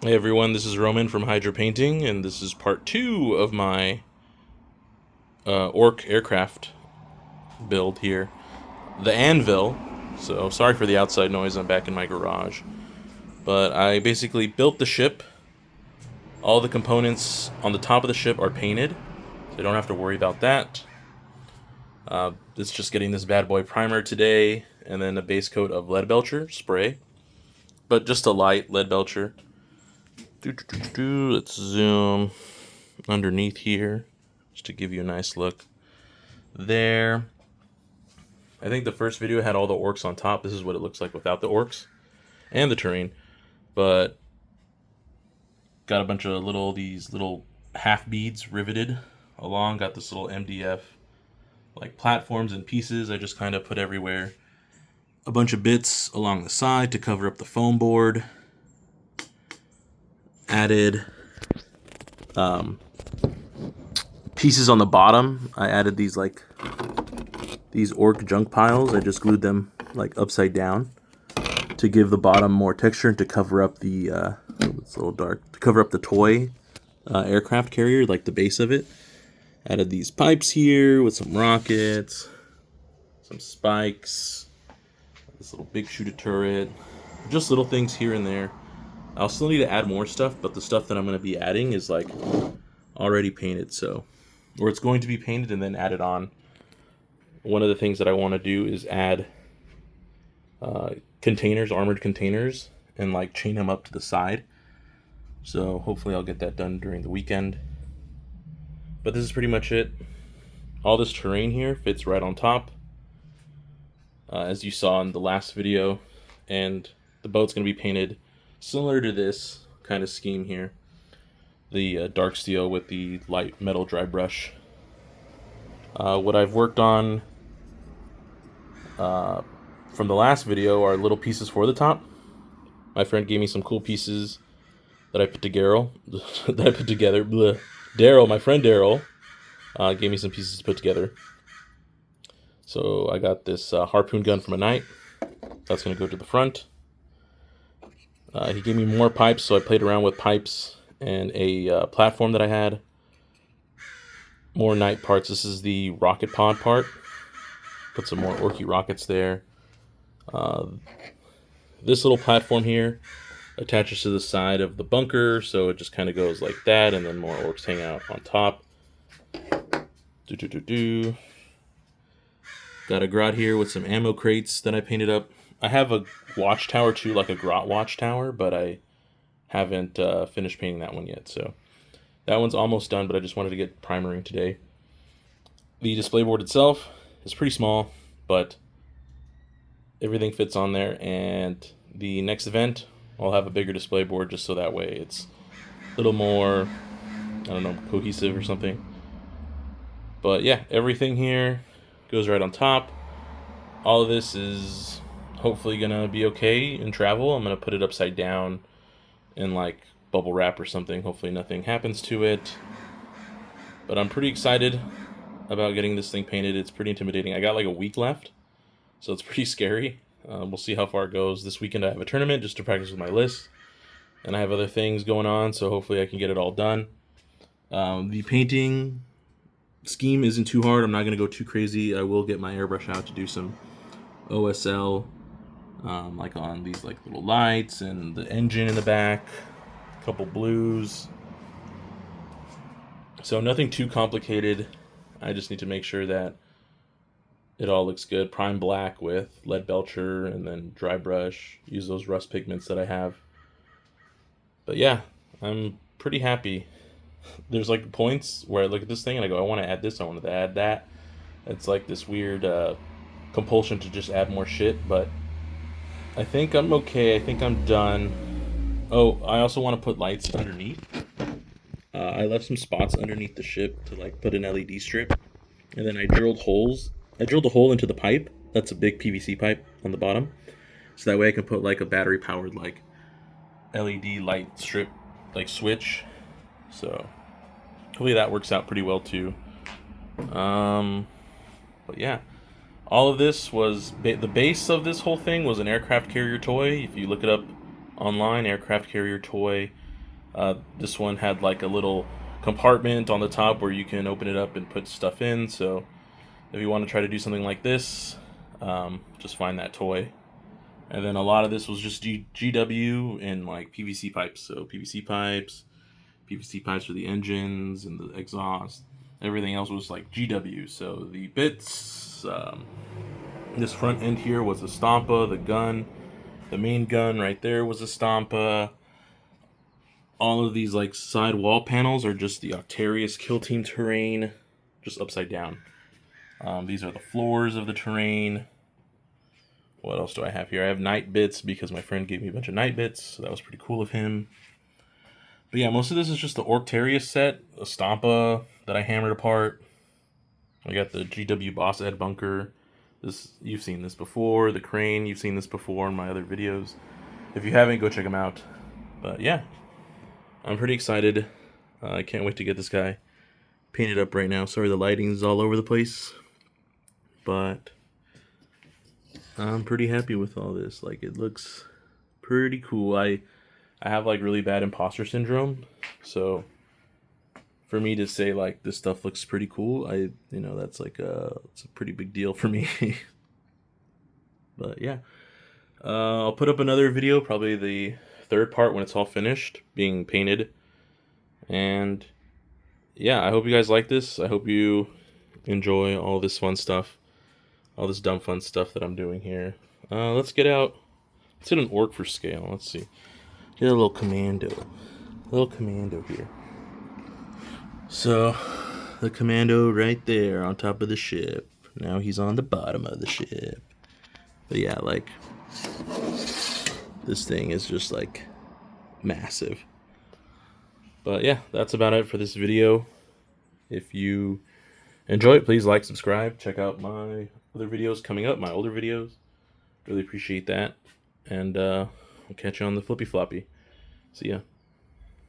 Hey everyone, this is Roman from Hydra Painting, and this is part 2 of my Orc aircraft build here. The Anvil, so sorry for the outside noise, I'm back in my garage. But I basically built the ship. All the components on the top of the ship are painted, so you don't have to worry about that. It's just getting this bad boy primer today, and then a base coat of lead belcher spray, but just a light lead belcher. Let's zoom underneath here just to give you a nice look there. I think the first video had all the orcs on top. This is what it looks like without the orcs and the terrain, but got a bunch of these little half beads riveted along. Got this little MDF like platforms and pieces I just kind of put everywhere. A bunch of bits along the side to cover up the foam board. Added pieces on the bottom. I added these orc junk piles. I just glued them like upside down to give the bottom more texture and to cover up the it's a little dark, to cover up the toy aircraft carrier, like the base of it. Added these pipes here with some rockets, some spikes, this little big shooter turret, just little things here and there. I'll still need to add more stuff, but the stuff that I'm going to be adding is like already painted, or it's going to be painted and then added on. One of the things that I want to do is add containers, armored containers, and like chain them up to the side. So hopefully I'll get that done during the weekend. But this is pretty much it. All this terrain here fits right on top, as you saw in the last video, and the boat's going to be painted similar to this kind of scheme here. The dark steel with the light metal dry brush. What I've worked on from the last video are little pieces for the top. My friend gave me some cool pieces that I put together. Daryl, my friend Daryl, gave me some pieces to put together. So I got this harpoon gun from a knight. That's going to go to the front. He gave me more pipes, so I played around with pipes and a platform that I had. More knight parts. This is the rocket pod part. Put some more orky rockets there. This little platform here attaches to the side of the bunker, so it just kind of goes like that, and then more orcs hang out on top. Got a grot here with some ammo crates that I painted up. I have a watchtower too, like a grot watchtower, but I haven't finished painting that one yet, so that one's almost done, but I just wanted to get primering today. The display board itself is pretty small, but everything fits on there, and the next event I'll have a bigger display board just so that way it's a little more, I don't know, cohesive or something. But yeah, everything here goes right on top. All of this is hopefully gonna be okay in travel. I'm gonna put it upside down in like bubble wrap or something. Hopefully nothing happens to it. But I'm pretty excited about getting this thing painted. It's pretty intimidating. I got like a week left, so it's pretty scary. We'll see how far it goes. This weekend I have a tournament just to practice with my list, and I have other things going on, so hopefully I can get it all done. The painting scheme isn't too hard. I'm not going to go too crazy. I will get my airbrush out to do some OSL, like on these like little lights and the engine in the back, a couple blues. So nothing too complicated. I just need to make sure that it all looks good. Prime black with lead belcher and then dry brush. Use those rust pigments that I have. But yeah, I'm pretty happy. There's like points where I look at this thing and I go, I want to add this, I want to add that. It's like this weird compulsion to just add more shit, but I think I'm okay. I think I'm done. Oh, I also want to put lights underneath. I left some spots underneath the ship to like put an LED strip, and then I drilled holes. I drilled a hole into the pipe. That's a big PVC pipe on the bottom, so that way I can put like a battery powered like LED light strip like switch. So hopefully that works out pretty well too. But yeah, all of this was the base of this whole thing was an aircraft carrier toy. If you look it up online, aircraft carrier toy This one had like a little compartment on the top where you can open it up and put stuff in. So if you want to try to do something like this, just find that toy. And then a lot of this was just GW and like PVC pipes. So PVC pipes for the engines and the exhaust. Everything else was like GW. So the bits, this front end here was a stompa, the gun, the main gun right there was a stompa. All of these like side wall panels are just the Octarius Killteam terrain, just upside down. These are the floors of the terrain. What else do I have here? I have night bits because my friend gave me a bunch of night bits, so that was pretty cool of him. But yeah, most of this is just the Octarius set, a stompa that I hammered apart. I got the GW Boss Ed bunker. This, you've seen this before. The crane, you've seen this before in my other videos. If you haven't, go check them out. But yeah, I'm pretty excited. I can't wait to get this guy painted up right now. Sorry the lighting's all over the place, but I'm pretty happy with all this. Like, it looks pretty cool. I have like really bad imposter syndrome, so for me to say like this stuff looks pretty cool, that's like it's a pretty big deal for me. But yeah, I'll put up another video, probably the third part when it's all finished being painted. And yeah, I hope you guys like this. I hope you enjoy all this fun stuff, all this dumb fun stuff that I'm doing here. Let's get out. Let's hit an orc for scale. Let's see. Get a little commando here. So the commando right there on top of the ship. Now he's on the bottom of the ship. But yeah, like, this thing is just like massive. But yeah, that's about it for this video. If you enjoy it, please like, subscribe, check out my other videos coming up, my older videos. Really appreciate that. And I'll catch you on the flippy floppy. See ya.